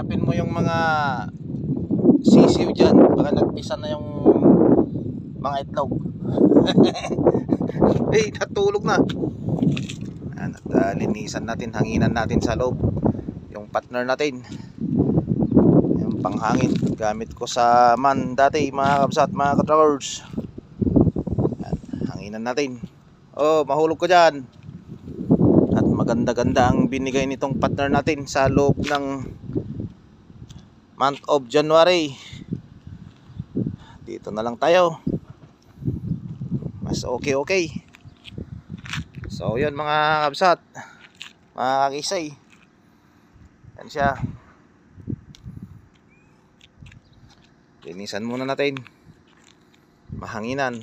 hanapin mo yung mga sisiw dyan, baka nagpisa na yung mga itlog. Hey, natulog na. At linisan natin, hanginan natin sa loob yung partner natin, yung panghangin gamit ko sa man dati, mga kabsat, mga katrackers. Hanginan natin. Oh, mahulog ko dyan. At maganda-ganda ang binigay nitong partner natin sa loob ng month of January. Dito na lang tayo, mas okay. So yun mga kabsat, mga kakisay, yan siya. Linisan muna natin, mahanginan.